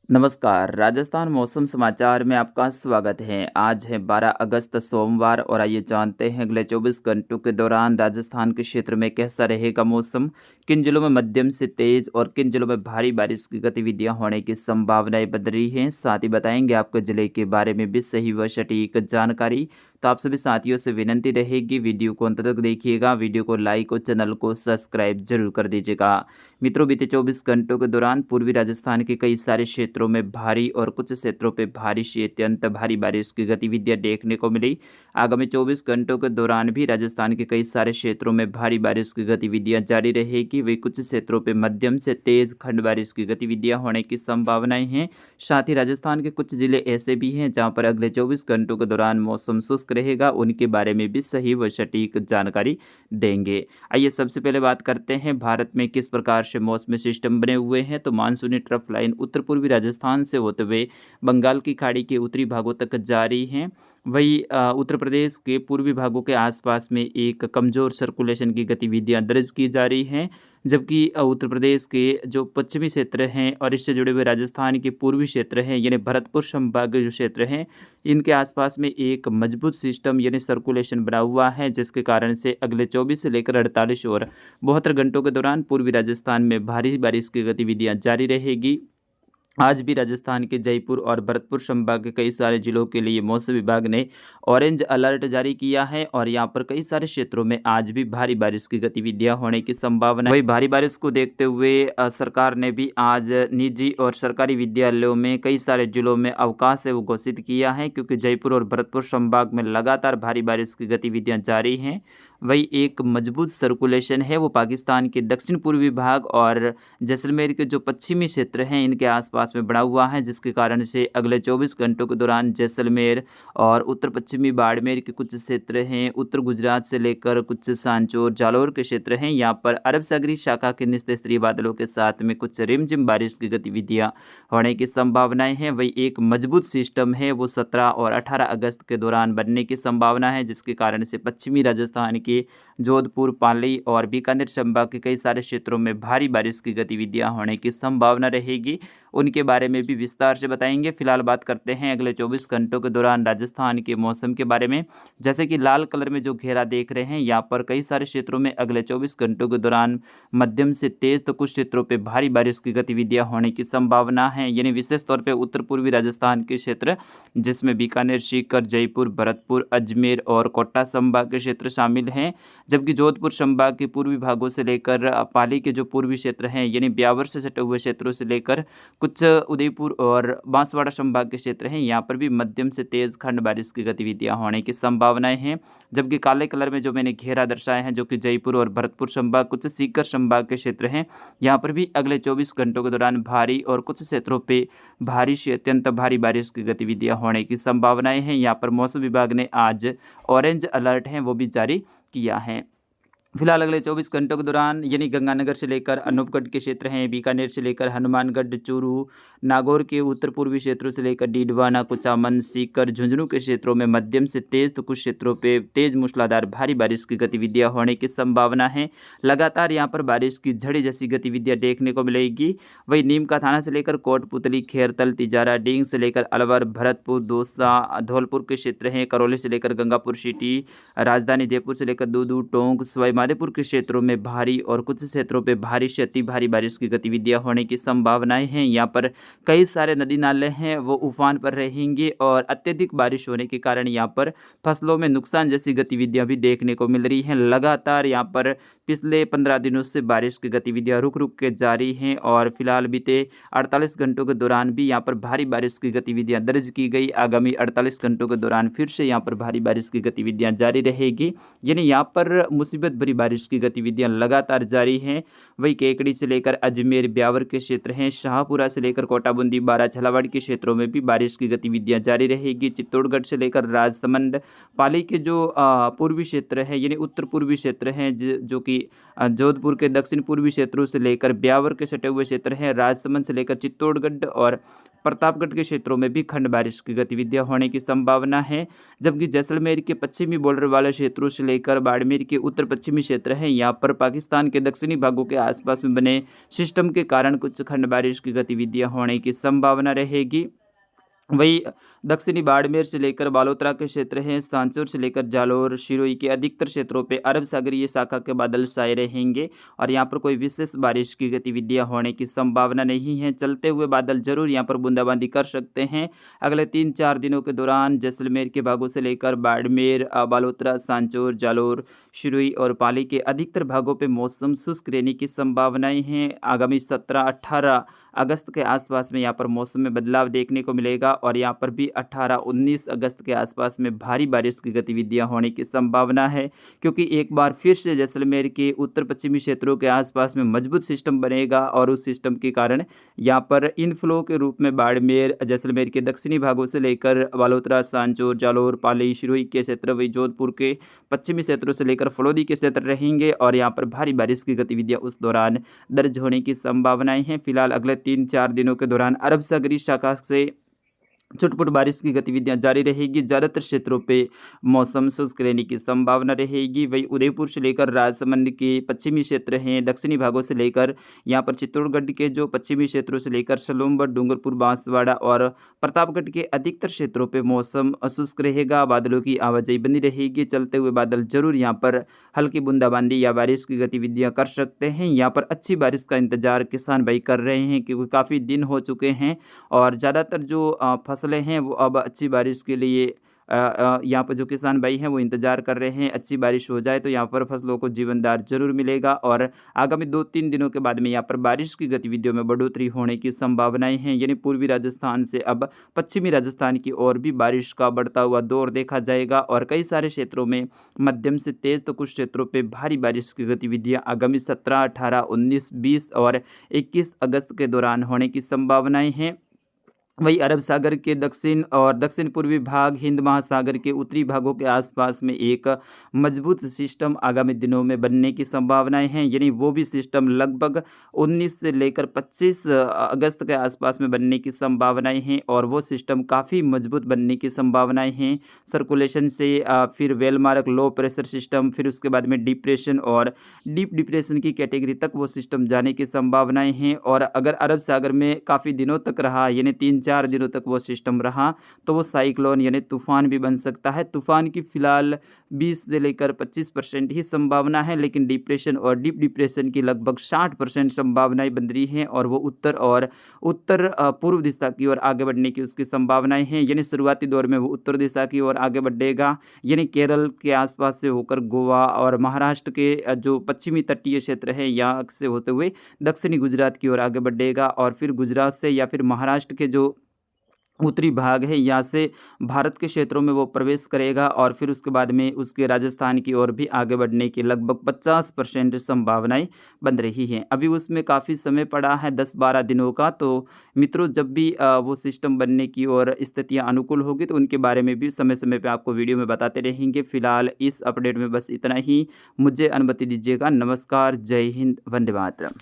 नमस्कार, राजस्थान मौसम समाचार में आपका स्वागत है। आज है 12 अगस्त सोमवार और आइए जानते हैं अगले 24 घंटों के दौरान राजस्थान के क्षेत्र में कैसा रहेगा मौसम, किन जिलों में मध्यम से तेज और किन जिलों में भारी बारिश की गतिविधियां होने की संभावनाएं बन रही हैं। साथ ही बताएंगे आपके जिले के बारे में भी सही व सटीक जानकारी। तो आप सभी साथियों से विनती रहेगी वीडियो को अंत तक देखिएगा, वीडियो को लाइक और चैनल को सब्सक्राइब जरूर कर दीजिएगा। मित्रों, बीते 24 घंटों के दौरान पूर्वी राजस्थान के कई सारे क्षेत्रों में भारी और कुछ क्षेत्रों पे भारी से अत्यंत भारी बारिश की गतिविधियां देखने को मिली। आगामी 24 घंटों के दौरान भी राजस्थान के कई सारे क्षेत्रों में भारी बारिश की गतिविधियां जारी रहेगी। वही कुछ क्षेत्रों पे मध्यम से तेज खंड बारिश की गतिविधियां होने की संभावनाएं हैं। साथ ही राजस्थान के कुछ जिले ऐसे भी हैं जहां पर अगले 24 घंटों के दौरान मौसम शुष्क रहेगा, उनके बारे में भी सही व सटीक जानकारी देंगे। आइए सबसे पहले बात करते हैं भारत में किस प्रकार से मौसमी सिस्टम बने हुए हैं। तो मानसूनी ट्रफ लाइन उत्तर पूर्वी राजस्थान से होते हुए बंगाल की खाड़ी के उत्तरी भागों तक जारी हैं। वही उत्तर प्रदेश के पूर्वी भागों के आसपास में एक कमज़ोर सर्कुलेशन की गतिविधियां दर्ज की जा रही हैं, जबकि उत्तर प्रदेश के जो पश्चिमी क्षेत्र हैं और इससे जुड़े हुए राजस्थान के पूर्वी क्षेत्र हैं यानी भरतपुर संभाग के जो क्षेत्र हैं, इनके आसपास में एक मजबूत सिस्टम यानी सर्कुलेशन बना हुआ है, जिसके कारण से अगले 24 से लेकर 48 और 72 घंटों के दौरान पूर्वी राजस्थान में भारी बारिश की गतिविधियां जारी रहेगी। आज भी राजस्थान के जयपुर और भरतपुर संभाग के कई सारे जिलों के लिए मौसम विभाग ने ऑरेंज अलर्ट जारी किया है और यहाँ पर कई सारे क्षेत्रों में आज भी भारी बारिश की गतिविधियां होने की संभावना है। वही भारी बारिश को देखते हुए सरकार ने भी आज निजी और सरकारी विद्यालयों में कई सारे जिलों में अवकाश है वो घोषित किया है, क्योंकि जयपुर और भरतपुर संभाग में लगातार भारी बारिश की गतिविधियां जारी हैं। वही एक मजबूत सर्कुलेशन है वो पाकिस्तान के दक्षिण पूर्वी भाग और जैसलमेर के जो पश्चिमी क्षेत्र हैं इनके आसपास में बना हुआ है, जिसके कारण से अगले 24 घंटों के दौरान जैसलमेर और उत्तर पश्चिमी बाड़मेर के कुछ क्षेत्र हैं, उत्तर गुजरात से लेकर कुछ सांचौर जालौर के क्षेत्र हैं, यहाँ पर अरब सागरीय शाखा के निचले स्तरीय बादलों के साथ में कुछ रिमझिम बारिश की गतिविधियां होने की संभावनाएं हैं। वही एक मजबूत सिस्टम है वो 17 और 18 अगस्त के दौरान बनने की संभावना है, जिसके कारण से पश्चिमी राजस्थान के जोधपुर, पाली और बीकानेर संभाग के कई सारे क्षेत्रों में भारी बारिश की गतिविधियां होने की संभावना रहेगी। उनके बारे में भी विस्तार से बताएंगे। फिलहाल बात करते हैं अगले 24 घंटों के दौरान राजस्थान के मौसम के बारे में। जैसे कि लाल कलर में जो घेरा देख रहे हैं, यहाँ पर कई सारे क्षेत्रों में अगले 24 घंटों के दौरान मध्यम से तेज तो कुछ क्षेत्रों पर भारी बारिश की गतिविधियां होने की संभावना है, यानी विशेष तौर पर उत्तर पूर्वी राजस्थान के क्षेत्र जिसमें बीकानेर, सीकर, जयपुर, भरतपुर, अजमेर और कोटा संभाग के क्षेत्र शामिल हैं। जबकि जोधपुर संभाग के पूर्वी भागों से लेकर पाली के जो पूर्वी क्षेत्र हैं यानी ब्यावर से सटे हुए क्षेत्रों से लेकर कुछ उदयपुर और बांसवाड़ा संभाग के क्षेत्र हैं, यहाँ पर भी मध्यम से तेज खंड बारिश की गतिविधियां होने की संभावनाएं हैं। जबकि काले कलर में जो मैंने घेरा दर्शाए हैं, जो कि जयपुर और भरतपुर संभाग, कुछ सीकर संभाग के क्षेत्र हैं, यहाँ पर भी अगले 24 घंटों के दौरान भारी और कुछ क्षेत्रों पर भारी से अत्यंत भारी बारिश की गतिविधियां होने की संभावनाएं हैं। यहाँ पर मौसम विभाग ने आज ऑरेंज अलर्ट है वो भी जारी किया है। फिलहाल अगले 24 घंटों के दौरान यानी गंगानगर से लेकर अनूपगढ़ के क्षेत्र हैं, बीकानेर से लेकर हनुमानगढ़, चूरू, नागौर के उत्तर पूर्वी क्षेत्रों से लेकर डीडवाना, कुचामन, सीकर, झुंझुनू के क्षेत्रों में मध्यम से तेज तो कुछ क्षेत्रों पे तेज मूसलाधार भारी बारिश की गतिविधियां होने की संभावना है। लगातार यहां पर बारिश की झड़ी जैसी गतिविधियां देखने को मिलेगी। वही नीम का थाना से लेकर कोटपुतली, खेरतल, तिजारा, डींग से लेकर अलवर, भरतपुर, दौसा, धौलपुर के क्षेत्र हैं, करौली से लेकर गंगापुर सिटी, राजधानी जयपुर से लेकर दूदू, टोंक, सवाई माधोपुर के क्षेत्रों में भारी और कुछ क्षेत्रों पे भारी से अति भारी बारिश की गतिविधियां होने की संभावनाएं हैं। यहाँ पर कई सारे नदी नाले हैं वो उफान पर रहेंगे और अत्यधिक बारिश होने के कारण यहाँ पर फसलों में नुकसान जैसी गतिविधियां भी देखने को मिल रही हैं। लगातार यहाँ पर पिछले 15 दिनों से बारिश की गतिविधियां रुक रुक के जारी हैं और फिलहाल बीते 48 घंटों के दौरान भी यहाँ पर भारी बारिश की गतिविधियां दर्ज की गई। आगामी 48 घंटों के दौरान फिर से यहाँ पर भारी बारिश की गतिविधियां जारी रहेगी, यानी यहाँ पर मुसीबत भरी बारिश की गतिविधियां लगातार जारी हैं। वही केकड़ी से लेकर अजमेर, ब्यावर के क्षेत्र हैं, शाहपुरा से लेकर कोटाबूंदी, बारा, झालावाड़ के क्षेत्रों में भी बारिश की गतिविधियां जारी रहेगी। चित्तौड़गढ़ से लेकर राजसमंद, पाली के जो पूर्वी क्षेत्र है यानी उत्तर पूर्वी क्षेत्र हैं, जो कि जोधपुर के दक्षिण पूर्वी क्षेत्रों से लेकर ब्यावर के सटे हुए क्षेत्र हैं, राजसमंद से लेकर चित्तौड़गढ़ और प्रतापगढ़ के क्षेत्रों में भी खंड बारिश की गतिविधियां होने की संभावना है। जबकि जैसलमेर के पश्चिमी बॉर्डर वाले क्षेत्रों से लेकर बाड़मेर के उत्तर पश्चिमी पश्चिमी क्षेत्र है यहाँ पर पाकिस्तान के दक्षिणी भागों के आसपास में बने सिस्टम के कारण कुछ खंड बारिश की गतिविधियां होने की संभावना रहेगी। वही दक्षिणी बाड़मेर से लेकर बालोतरा के क्षेत्र हैं, सांचौर से लेकर जालौर सिरोही के अधिकतर क्षेत्रों पे अरब सागरीय शाखा के बादल छाए रहेंगे और यहाँ पर कोई विशेष बारिश की गतिविधियां होने की संभावना नहीं है। चलते हुए बादल जरूर यहाँ पर बूंदाबांदी कर सकते हैं। अगले 3-4 दिनों के दौरान जैसलमेर के भागों से लेकर बाड़मेर, बालोतरा, सांचौर, जालौर, सिरोही और पाली के अधिकतर भागों पे मौसम शुष्क रहने की संभावनाएं हैं। आगामी 17-18 अगस्त के आसपास में यहाँ पर मौसम में बदलाव देखने को मिलेगा और यहाँ पर भी 18-19 अगस्त के आसपास में भारी बारिश की गतिविधियां होने की संभावना है, क्योंकि एक बार फिर से जैसलमेर के उत्तर पश्चिमी क्षेत्रों के आसपास में मजबूत सिस्टम बनेगा और उस सिस्टम के कारण यहाँ पर इनफ्लो के रूप में बाड़मेर, जैसलमेर के दक्षिणी भागों से लेकर बालोतरा, सांचौर, जालौर, पाली, सिरोही के क्षेत्र, वही जोधपुर के पश्चिमी क्षेत्रों से लेकर फलौदी के क्षेत्र रहेंगे और यहाँ पर भारी बारिश की गतिविधियां उस दौरान दर्ज होने की संभावनाएं हैं। फिलहाल अगले 3-4 दिनों के दौरान अरब सागरीय शाखा से छुटपुट बारिश की गतिविधियां जारी रहेगी। ज़्यादातर क्षेत्रों पे मौसम शुष्क रहने की संभावना रहेगी। वही उदयपुर से लेकर राजसमंद के पश्चिमी क्षेत्र हैं, दक्षिणी भागों से लेकर यहाँ पर चित्तौड़गढ़ के जो पश्चिमी क्षेत्रों से लेकर सलोमगढ़, डूंगरपुर, बांसवाड़ा और प्रतापगढ़ के अधिकतर क्षेत्रों पे मौसम शुष्क रहेगा। बादलों की आवाजाही बनी रहेगी। चलते हुए बादल जरूर यहाँ पर हल्की बूंदाबांदी या बारिश की गतिविधियां कर सकते हैं। यहाँ पर अच्छी बारिश का इंतजार किसान भाई कर रहे हैं, क्योंकि काफ़ी दिन हो चुके हैं और ज़्यादातर जो फसलें हैं वो अब अच्छी बारिश के लिए यहाँ पर जो किसान भाई हैं वो इंतज़ार कर रहे हैं। अच्छी बारिश हो जाए तो यहाँ पर फसलों को जीवनदार जरूर मिलेगा और आगामी 2-3 दिनों के बाद में यहाँ पर बारिश की गतिविधियों में बढ़ोतरी होने की संभावनाएं हैं। यानी पूर्वी राजस्थान से अब पश्चिमी राजस्थान की ओर भी बारिश का बढ़ता हुआ दौर देखा जाएगा और कई सारे क्षेत्रों में मध्यम से तेज़ तो कुछ क्षेत्रों पर भारी बारिश की गतिविधियाँ आगामी 17, 18, 19, 20 और 21 अगस्त के दौरान होने की संभावनाएँ हैं। वही अरब सागर के दक्षिण और दक्षिण पूर्वी भाग, हिंद महासागर के उत्तरी भागों के आसपास में एक मजबूत सिस्टम आगामी दिनों में बनने की संभावनाएं हैं। यानी वो भी सिस्टम लगभग 19 से लेकर 25 अगस्त के आसपास में बनने की संभावनाएं हैं और वो सिस्टम काफ़ी मजबूत बनने की संभावनाएं हैं। सर्कुलेशन से फिर वेलमार्क लो प्रेशर सिस्टम, फिर उसके बाद में डिप्रेशन और डीप डिप्रेशन की कैटेगरी तक वो सिस्टम जाने की संभावनाएं हैं। और अगर अरब सागर में काफ़ी दिनों तक रहा, यानी 3-4 दिनों तक वो सिस्टम रहा, तो वो साइक्लोन यानी तूफान भी बन सकता है। तूफान की फिलहाल 20 से लेकर 25% ही संभावना है, लेकिन डिप्रेशन और डीप डिप्रेशन की लगभग 60% संभावनाएं बन रही हैं और वो उत्तर पूर्व दिशा की ओर आगे बढ़ने की उसकी संभावनाएं हैं। यानी शुरुआती दौर में वो उत्तर दिशा की ओर आगे बढ़ेगा, यानी केरल के आसपास से होकर गोवा और महाराष्ट्र के जो पश्चिमी तटीय क्षेत्र है यहाँ से होते हुए दक्षिणी गुजरात की ओर आगे बढ़ेगा और फिर गुजरात से या फिर महाराष्ट्र के जो उत्तरी भाग है यहाँ से भारत के क्षेत्रों में वो प्रवेश करेगा और फिर उसके बाद में उसके राजस्थान की ओर भी आगे बढ़ने की लगभग 50% संभावनाएं बन रही हैं। अभी उसमें काफ़ी समय पड़ा है, 10-12 दिनों का। तो मित्रों, जब भी वो सिस्टम बनने की और स्थितियां अनुकूल होगी तो उनके बारे में भी समय समय पर आपको वीडियो में बताते रहेंगे। फिलहाल इस अपडेट में बस इतना ही। मुझे अनुमति दीजिएगा। नमस्कार, जय हिंद, वंदे मातरम।